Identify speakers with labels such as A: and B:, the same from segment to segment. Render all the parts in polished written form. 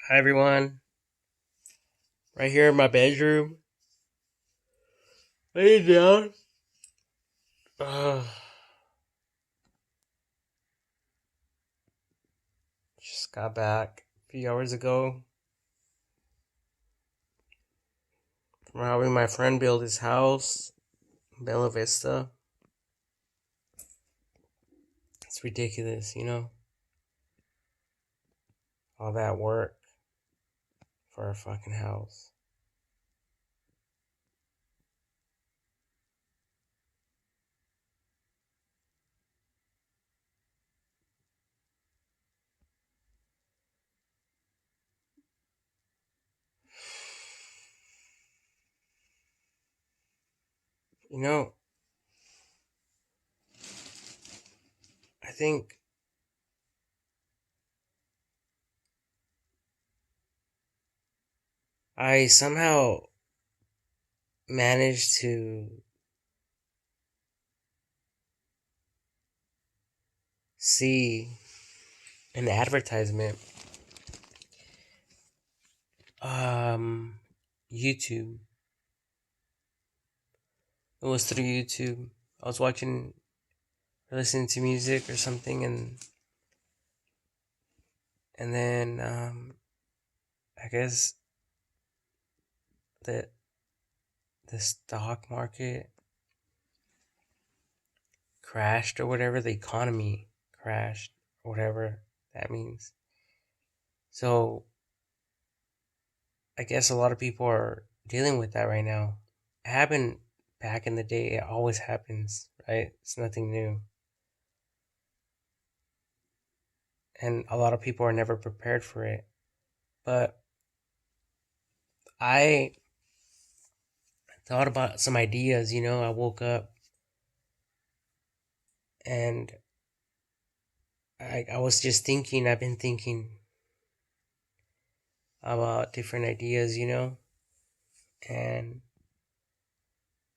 A: Hi everyone. Right here in my bedroom. Laying down. Uh, just got back a few hours ago from helping my friend build his house, Bella Vista. It's ridiculous. All that work for a fucking house. You know, I think I somehow managed to see an advertisement. YouTube. It was through YouTube. I was watching or listening to music or something, and then I guess the the stock market crashed or whatever, the economy crashed or whatever that means. So I guess a lot of people are dealing with that right now. It happened back in the day. It always happens, right? It's nothing new. And a lot of people are never prepared for it. But I thought about some ideas. I woke up and I was just thinking, I've been thinking about different ideas. And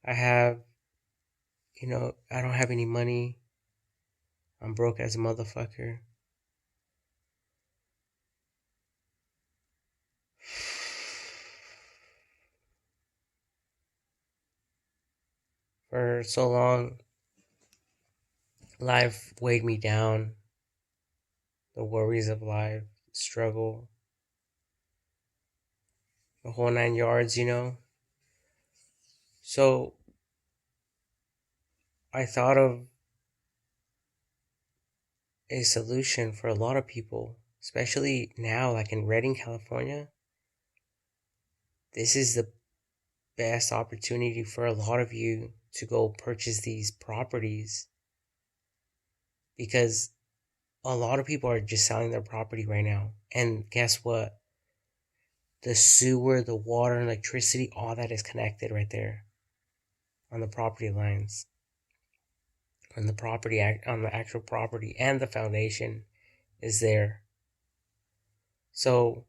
A: I I don't have any money. I'm broke as a motherfucker. For so long, life weighed me down. The worries of life, struggle, the whole nine yards. So I thought of a solution for a lot of people, especially now, like in Redding, California. This is the best opportunity for a lot of you to go purchase these properties because a lot of people are just selling their property right now. And guess what? The sewer, the water, and electricity, all that is connected right there on the property lines, on the actual property, and the foundation is there. So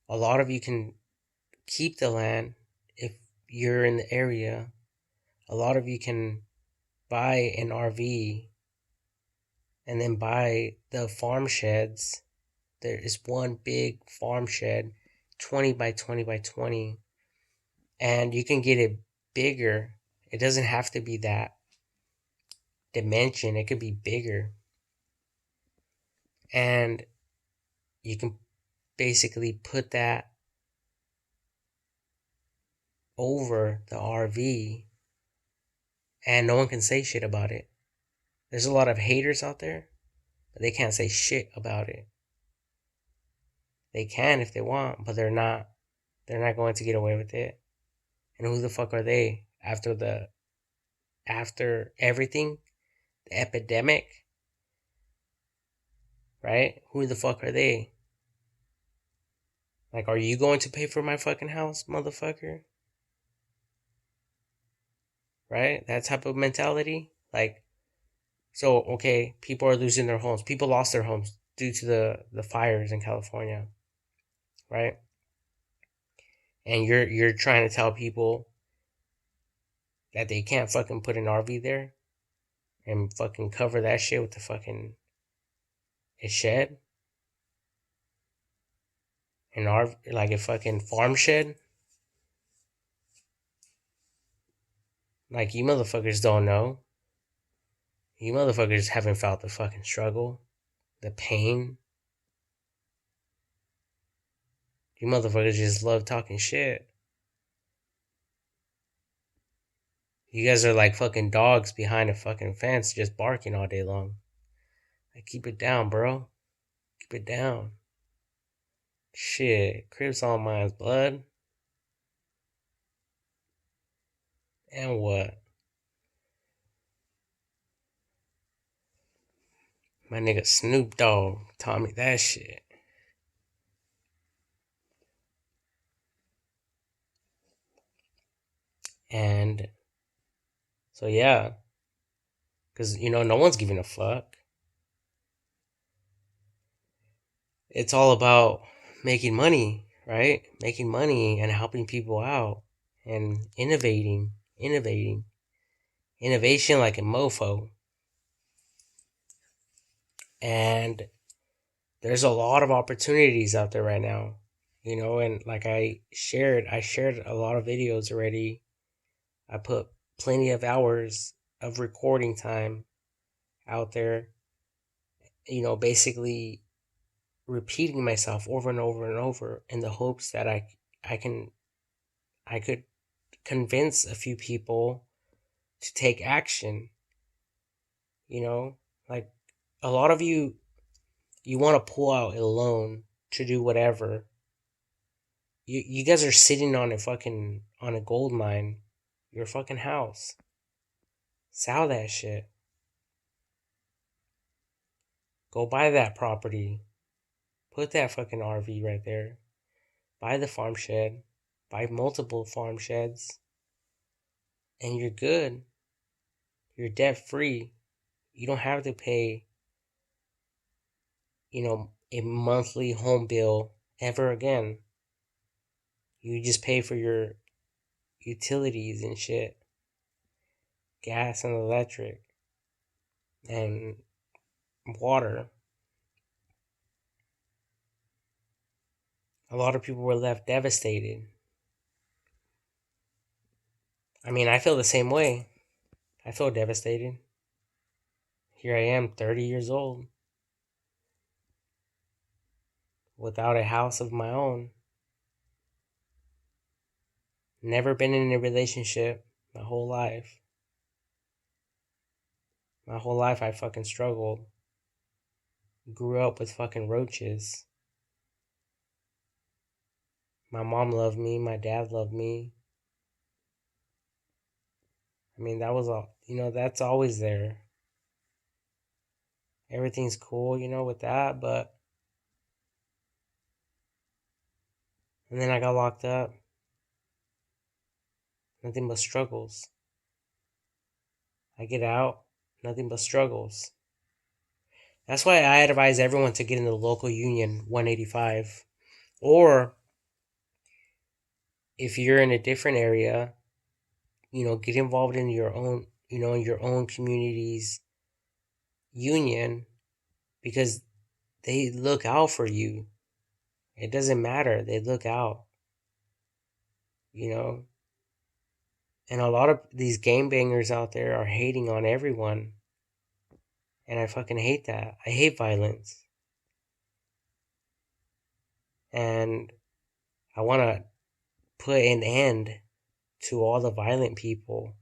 A: a lot of you can keep the land if you're in the area. A lot of you can buy an RV and then buy the farm sheds. There is one big farm shed, 20 by 20 by 20, and you can get it bigger. It doesn't have to be that dimension, it could be bigger. And you can basically put that over the RV and no one can say shit about it. There's a lot of haters out there, but they can't say shit about it. They can if they want, but they're not going to get away with it. And who the fuck are they after everything, the epidemic, right? Who the fuck are they? Like, are you going to pay for my fucking house, motherfucker? Right? That type of mentality. Like, so okay, people are losing their homes. People lost their homes due to the fires in California, right? And you're trying to tell people that they can't fucking put an RV there and fucking cover that shit with the fucking a shed. like a fucking farm shed. Like, you motherfuckers don't know. You motherfuckers haven't felt the fucking struggle, the pain. You motherfuckers just love talking shit. You guys are like fucking dogs behind a fucking fence just barking all day long. Like, keep it down, bro. Keep it down. Shit. Crips on mine's blood. And what? My nigga Snoop Dogg taught me that shit. And so, yeah. Because, no one's giving a fuck. It's all about making money, right? Making money and helping people out and innovating. Innovation like a mofo. And there's a lot of opportunities out there right now. And like I shared a lot of videos already. I put plenty of hours of recording time out there, basically repeating myself over and over and over in the hopes that I can I could convince a few people to take action. You know, like, a lot of you want to pull out a loan to do whatever. You guys are sitting on a gold mine, your fucking house. Sell that shit. Go buy that property. Put that fucking RV right there. Buy the farm shed. Buy multiple farm sheds. And you're good. You're debt free. You don't have to pay, a monthly home bill ever again. You just pay for your utilities and shit. Gas and electric. And water. A lot of people were left devastated. I mean, I feel the same way. I feel devastated. Here I am, 30 years old, without a house of my own. Never been in a relationship my whole life. My whole life I fucking struggled. Grew up with fucking roaches. My mom loved me, my dad loved me. I mean, that was all, that's always there. Everything's cool, with that, but. And then I got locked up. Nothing but struggles. I get out, nothing but struggles. That's why I advise everyone to get in the local union 185. Or if you're in a different area, get involved in your own, in your own community's union, because they look out for you. It doesn't matter. They look out, you know. And a lot of these game bangers out there are hating on everyone. And I fucking hate that. I hate violence. And I want to put an end to all the violent people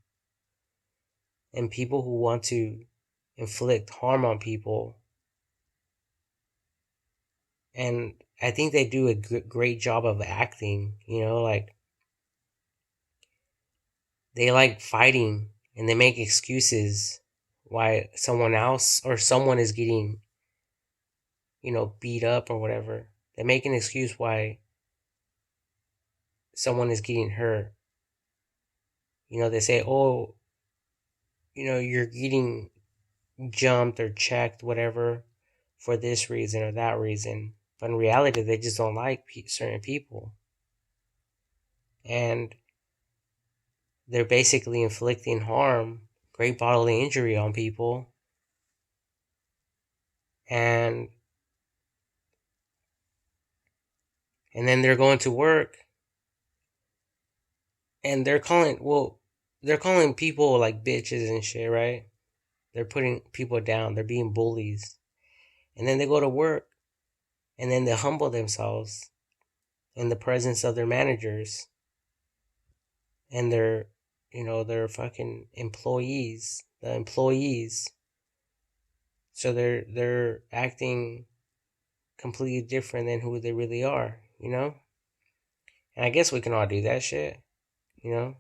A: and people who want to inflict harm on people. And I think they do a great job of acting, like, they like fighting and they make excuses why someone else or someone is getting, beat up or whatever. They make an excuse why someone is getting hurt. They say, oh, you're getting jumped or checked, whatever, for this reason or that reason. But in reality, they just don't like certain people. And they're basically inflicting harm, great bodily injury on people. And And then they're going to work and they're calling people like bitches and shit, right? They're putting people down. They're being bullies. And then they go to work and then they humble themselves in the presence of their managers and their fucking employees, the employees. So they're acting completely different than who they really are, you know? And I guess we can all do that shit, you know?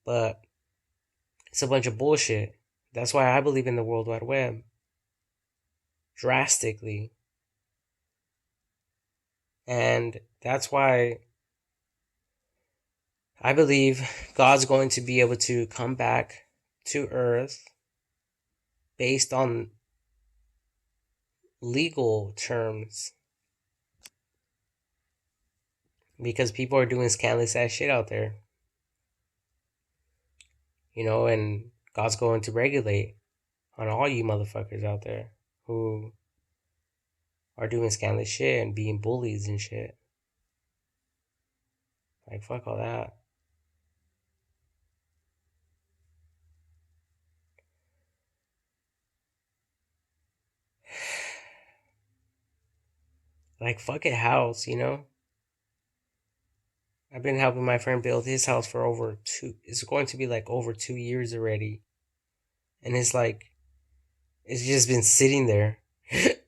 A: But it's a bunch of bullshit. That's why I believe in the World Wide Web drastically. And that's why I believe God's going to be able to come back to Earth based on legal terms because people are doing scandalous ass shit out there, and God's going to regulate on all you motherfuckers out there who are doing scandalous shit and being bullies and shit. Like, fuck all that. Like, fuck a house. I've been helping my friend build his house for it's going to be like over 2 years already. And it's like, it's just been sitting there. And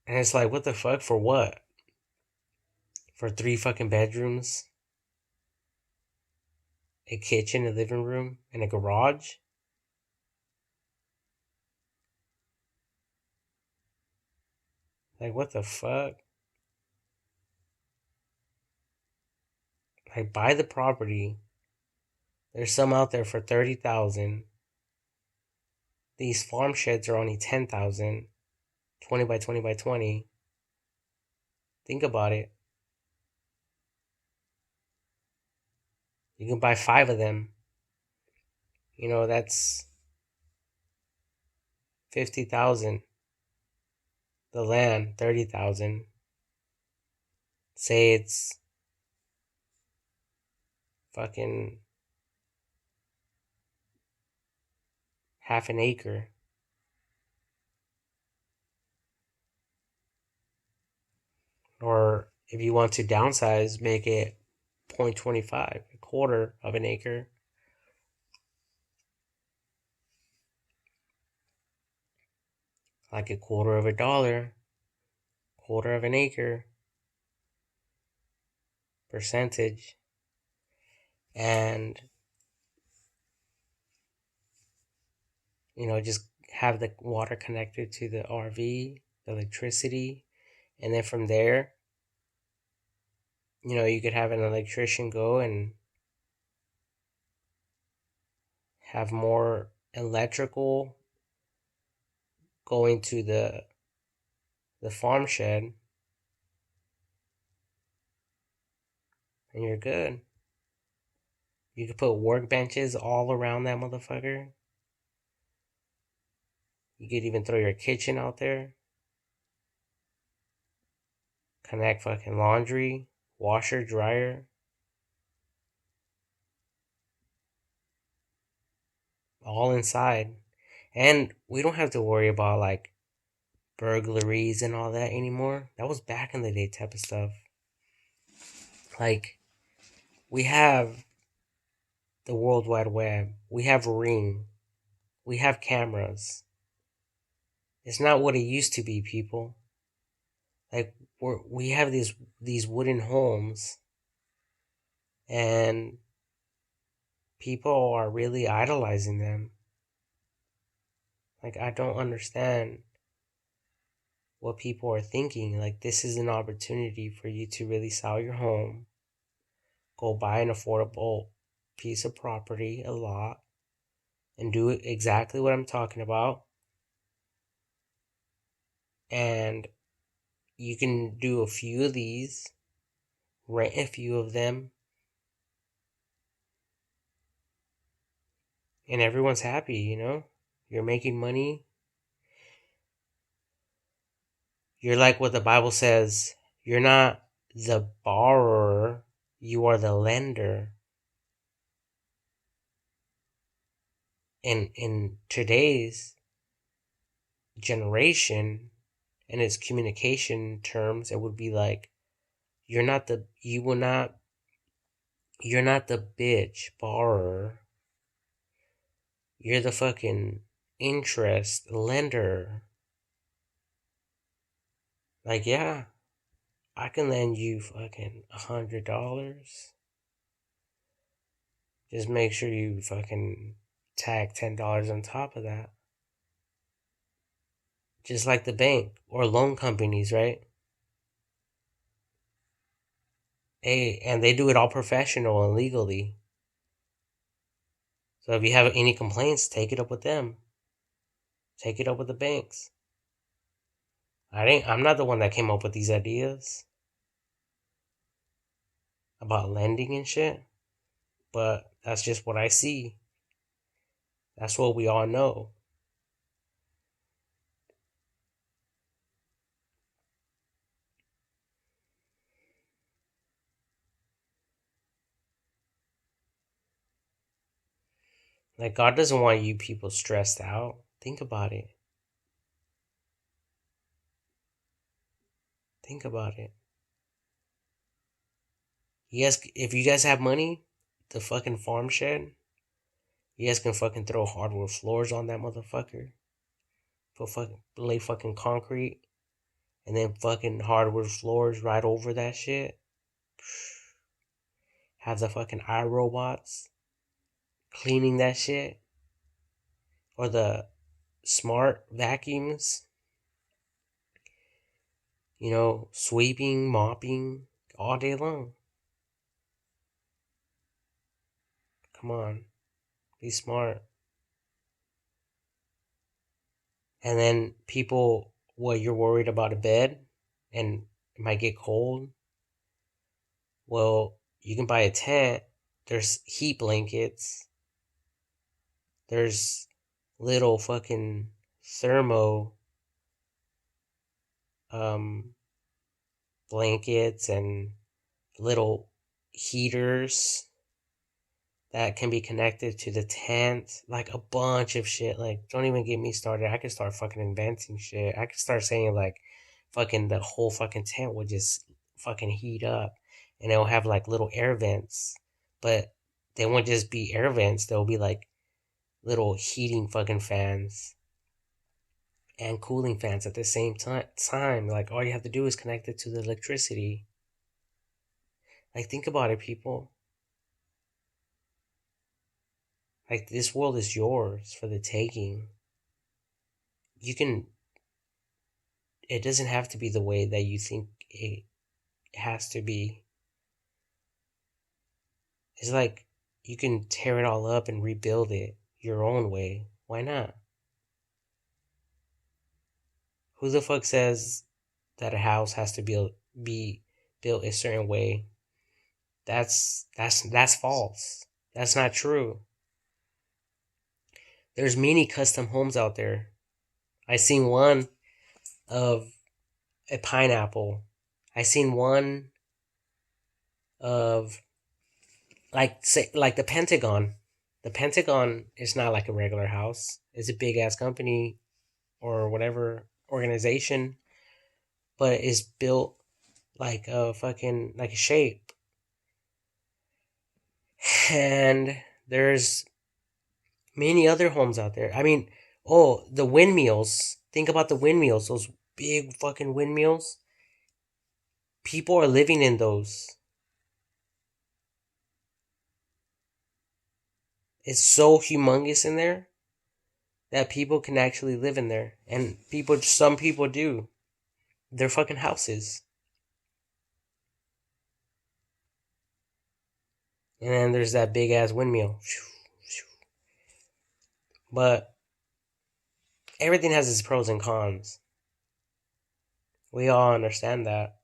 A: it's like, what the fuck? For what? For 3 fucking bedrooms, a kitchen, a living room, and a garage? Like, what the fuck? Like, buy the property. There's some out there for 30,000. These farm sheds are only 10,000. 20 by 20 by 20. Think about it. You can buy 5 of them. That's 50,000. The land, 30,000. Say it's fucking half an acre. Or if you want to downsize, make it 0.25, a quarter of an acre. Like a quarter of a dollar, quarter of an acre, percentage. And, just have the water connected to the RV, the electricity. And then from there, you could have an electrician go and have more electrical going to the farm shed, and you're good. You could put workbenches all around that motherfucker. You could even throw your kitchen out there. Connect fucking laundry, washer, dryer, all inside. And we don't have to worry about like burglaries and all that anymore. That was back in the day type of stuff. Like, we have the World Wide Web, we have Ring, we have cameras. It's not what it used to be, people. Like, we have these wooden homes, and people are really idolizing them. Like, I don't understand what people are thinking. Like, this is an opportunity for you to really sell your home, go buy an affordable piece of property, a lot, and do exactly what I'm talking about. And you can do a few of these, rent a few of them, and. Everyone's happy. You're making money. You're like what the Bible says. You're not the borrower, you are the lender. And in today's generation and its communication terms, it would be like you're not the bitch borrower. You're the fucking interest lender. Like, yeah, I can lend you fucking $100. Just make sure you fucking tag $10 on top of that. Just like the bank or loan companies, right? Hey, and they do it all professional and legally. So if you have any complaints, take it up with them. Take it up with the banks. I'm not the one that came up with these ideas about lending and shit, but that's just what I see. That's what we all know. Like, God doesn't want you people stressed out. Think about it. Think about it. If you guys have money, the fucking farm shed, you guys can fucking throw hardwood floors on that motherfucker. Lay fucking concrete, and then fucking hardwood floors right over that shit. Have the fucking iRobots cleaning that shit, or the smart vacuums, sweeping, mopping all day long. Come on, be smart. And then people, what, you're worried about a bed and it might get cold? Well, you can buy a tent. There's heat blankets. There's little fucking thermo um, blankets and little heaters that can be connected to the tent. Like a bunch of shit. Like, don't even get me started. I could start fucking inventing shit. I could start saying, like, fucking the whole fucking tent would just fucking heat up. And it'll have, like, little air vents. But they won't just be air vents. They'll be, like, little heating fucking fans and cooling fans at the same time. Like, all you have to do is connect it to the electricity. Like, think about it, people. Like, this world is yours for the taking. You can. It doesn't have to be the way that you think it has to be. It's like you can tear it all up and rebuild it your own way. Why not? Who the fuck says that a house has to be built a certain way? That's false. That's not true. There's many custom homes out there. I seen one of a pineapple. I seen one of like the Pentagon. The Pentagon is not like a regular house. It's a big ass company or whatever organization, but it's built like a fucking like a shape. And there's many other homes out there. I mean, oh, the windmills. Think about the windmills, those big fucking windmills. People are living in those. It's so humongous in there that people can actually live in there. And some people do. They're fucking houses. And then there's that big ass windmill. But everything has its pros and cons. We all understand that.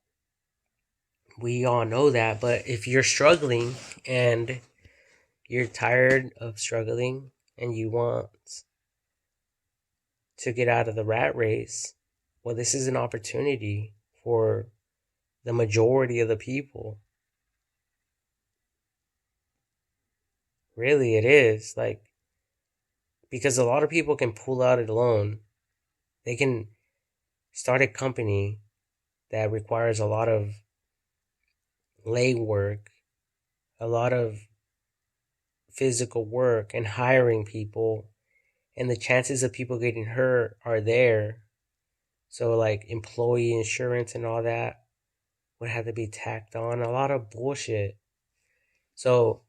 A: We all know that. But if you're struggling and you're tired of struggling and you want to get out of the rat race, Well, this is an opportunity for the majority of the people. Really, it is. Like, because a lot of people can pull out a loan. They can start a company that requires a lot of legwork, a lot of physical work, and hiring people. And the chances of people getting hurt are there. So, like, employee insurance and all that would have to be tacked on. A lot of bullshit. So,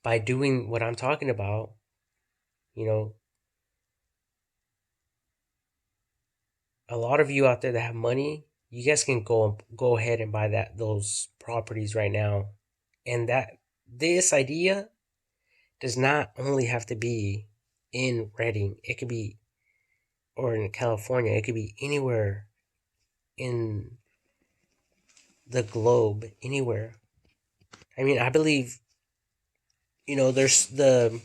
A: by doing what I'm talking about, you know, a lot of you out there that have money, you guys can go ahead and buy those properties right now. And that this idea does not only have to be in Redding. It could be, or in California. It could be anywhere in the globe, anywhere. I mean, I believe, there's the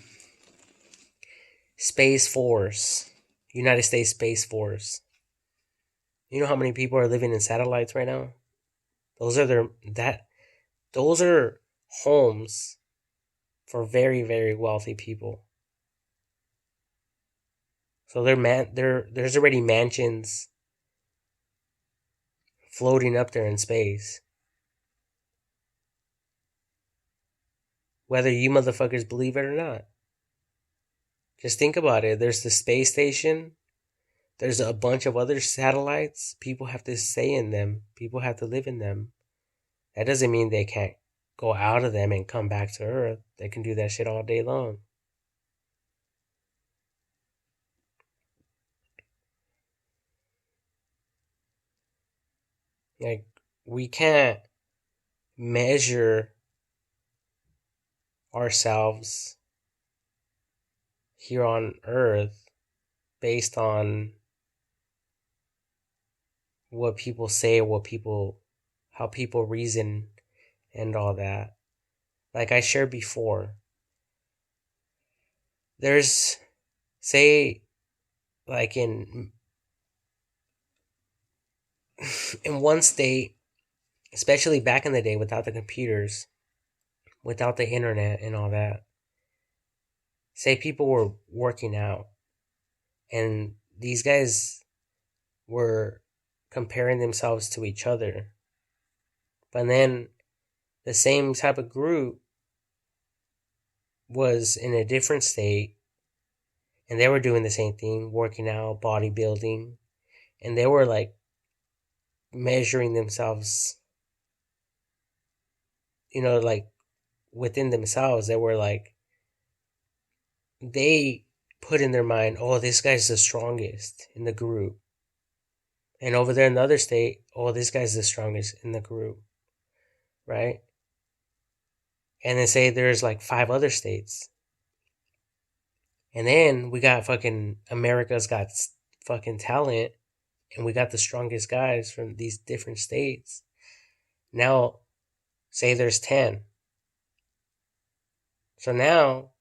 A: Space Force, United States Space Force. You know how many people are living in satellites right now? Those are those are homes for very, very wealthy people. So there's already mansions floating up there in space. Whether you motherfuckers believe it or not. Just think about it. There's the space station. There's a bunch of other satellites. People have to stay in them. People have to live in them. That doesn't mean they can't go out of them and come back to Earth. They can do that shit all day long. Like, we can't measure ourselves here on Earth based on what people say, how people reason, and all that. Like I shared before, there's, say, like in one state, especially back in the day without the computers, without the internet and all that, say people were working out and these guys were comparing themselves to each other. But then the same type of group was in a different state and they were doing the same thing, working out, bodybuilding, and they were like measuring themselves, like within themselves. They were like, they put in their mind, oh, this guy's the strongest in the group. And over there in the other state, oh, this guy's the strongest in the group, right? And then say there's like 5 other states. And then we got fucking America's Got fucking talent, and we got the strongest guys from these different states. Now, say there's 10. So now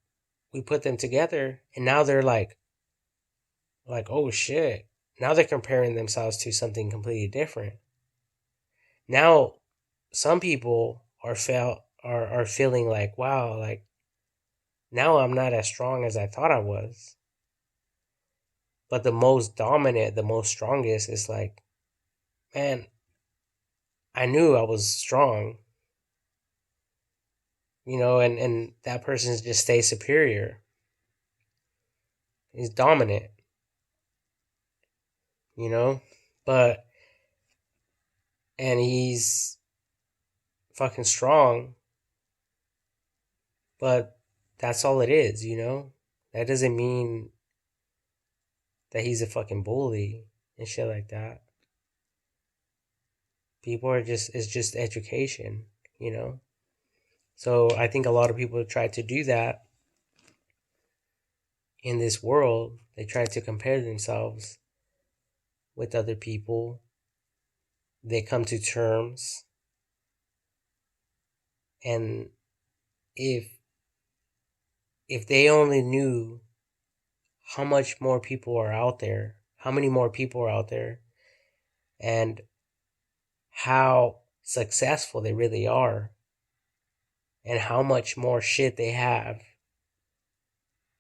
A: we put them together, and now they're like, oh shit. Now they're comparing themselves to something completely different. Now, some people are feeling like, wow, like now I'm not as strong as I thought I was. But the most dominant, the most strongest is like, man, I knew I was strong, and that person just stays superior. He's dominant, you know, but, and he's fucking strong, but that's all it is. That doesn't mean that he's a fucking bully and shit like that. It's just education. So I think a lot of people try to do that in this world. They try to compare themselves with other people. They come to terms, and if if they only knew how much more people are out there, how many more people are out there and how successful they really are and how much more shit they have.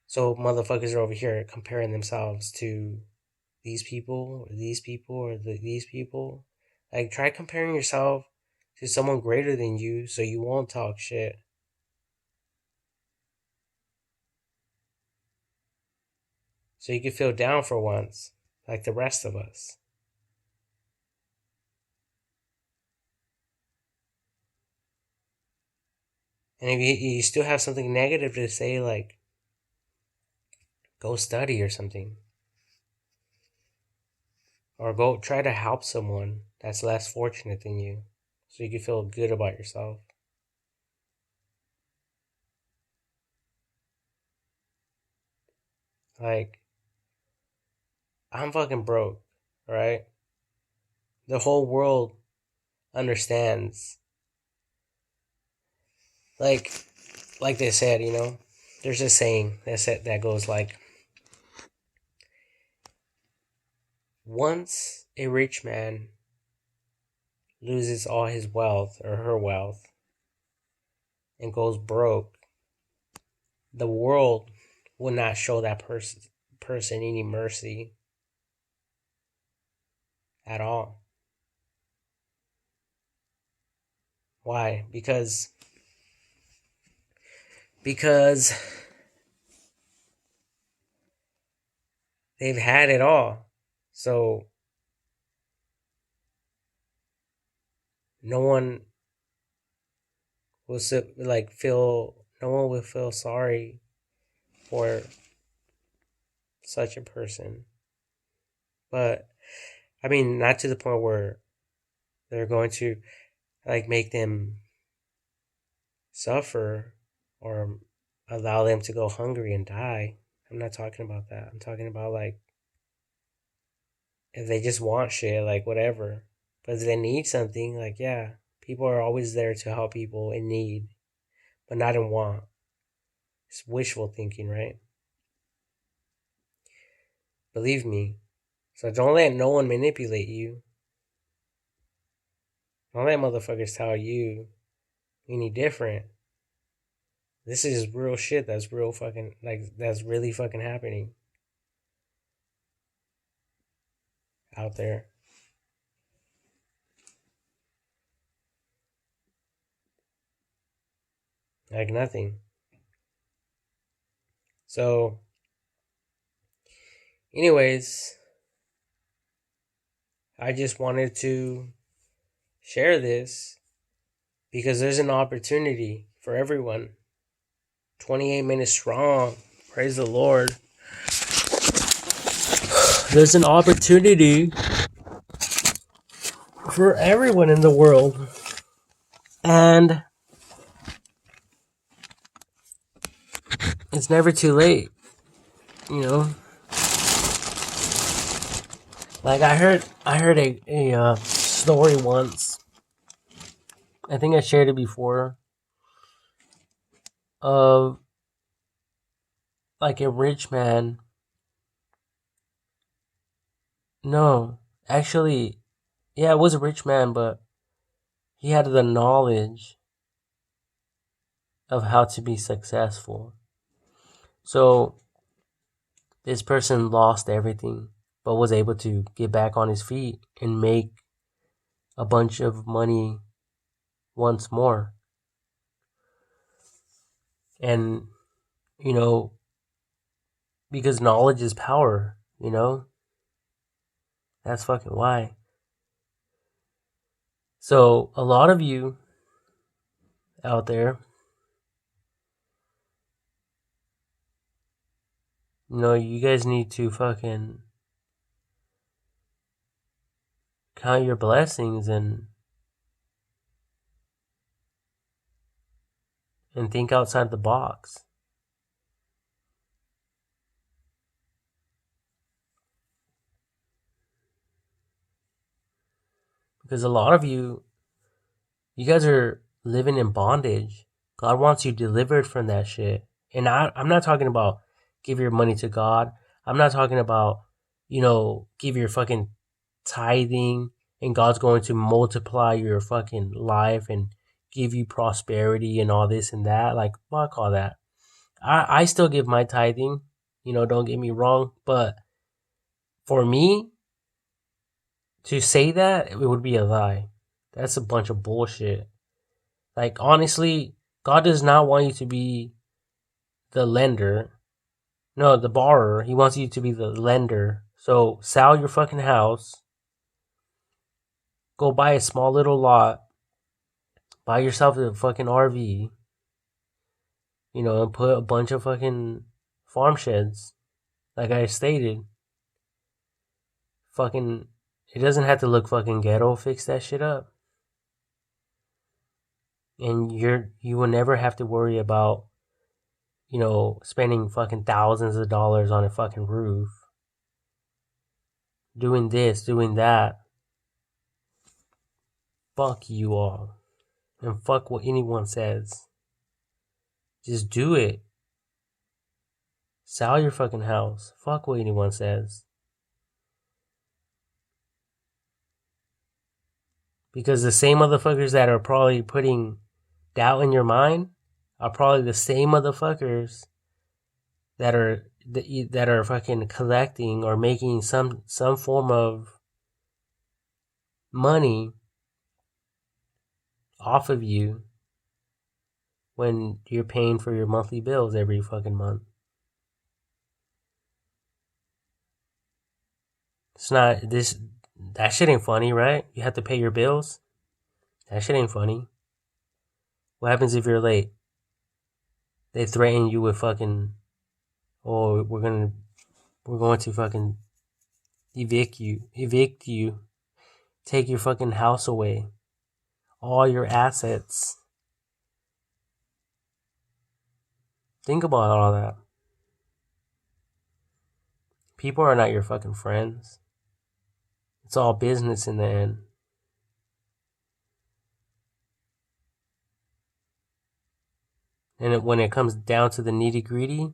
A: So motherfuckers are over here comparing themselves to these people, or these people, or these people. Like, try comparing yourself to someone greater than you so you won't talk shit. So you can feel down for once, like the rest of us. And if you still have something negative to say, like, go study or something. Or go try to help someone that's less fortunate than you so you can feel good about yourself. Like, I'm fucking broke, right? The whole world understands. Like, like they said, there's a saying that goes like, once a rich man loses all his wealth or her wealth and goes broke, the world will not show that person any mercy at all. Why? Because they've had it all. So no one will no one will feel sorry for such a person. But I mean, not to the point where they're going to like make them suffer or allow them to go hungry and die. I'm not talking about that. I'm talking about like if they just want shit, like whatever. But if they need something, like yeah, people are always there to help people in need, but not in want. It's wishful thinking, right? Believe me. So don't let no one manipulate you. Don't let motherfuckers tell you any different. This is real shit that's real fucking, like, that's really fucking happening out there. Like nothing. So, anyways, I just wanted to share this because there's an opportunity for everyone. 28 minutes strong. Praise the Lord. There's an opportunity for everyone in the world. And it's never too late, you know? Like I heard a story once. I think I shared it before. Of like a rich man. No, actually, yeah, it was a rich man, but he had the knowledge of how to be successful. So this person lost everything, but was able to get back on his feet and make a bunch of money once more. And, you know, because knowledge is power, you know? That's fucking why. So, a lot of you out there, you guys need to fucking count your blessings and think outside the box. Because a lot of you guys are living in bondage. God wants you delivered from that shit. And I'm not talking about give your money to God. I'm not talking about give your fucking tithing, and God's going to multiply your fucking life and give you prosperity and all this and that. Like, fuck all that. I still give my tithing, don't get me wrong, but for me to say that, it would be a lie. That's a bunch of bullshit. Like, honestly, God does not want you to be the lender. No, the borrower. He wants you to be the lender. So sell your fucking house. Go buy a small little lot. Buy yourself a fucking RV. And put a bunch of fucking farm sheds. Like I stated. Fucking, it doesn't have to look fucking ghetto. Fix that shit up. And you will never have to worry about, spending fucking thousands of dollars on a fucking roof. Doing this, doing that. Fuck you all. And fuck what anyone says. Just do it. Sell your fucking house. Fuck what anyone says. Because the same motherfuckers that are probably putting doubt in your mind are probably the same motherfuckers that are fucking collecting or making some form of money off of you when you're paying for your monthly bills every fucking month. It's not this. That shit ain't funny, right? You have to pay your bills. That shit ain't funny. What happens if you're late? They threaten you with fucking, oh, we're going to fucking evict you, take your fucking house away, all your assets. Think about all that. People are not your fucking friends. It's all business in the end. And when it comes down to the nitty gritty,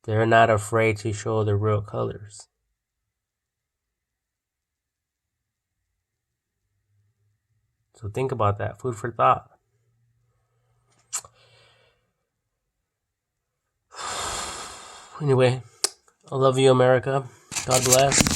A: they're not afraid to show their real colors. So think about that. Food for thought. Anyway, I love you, America. God bless.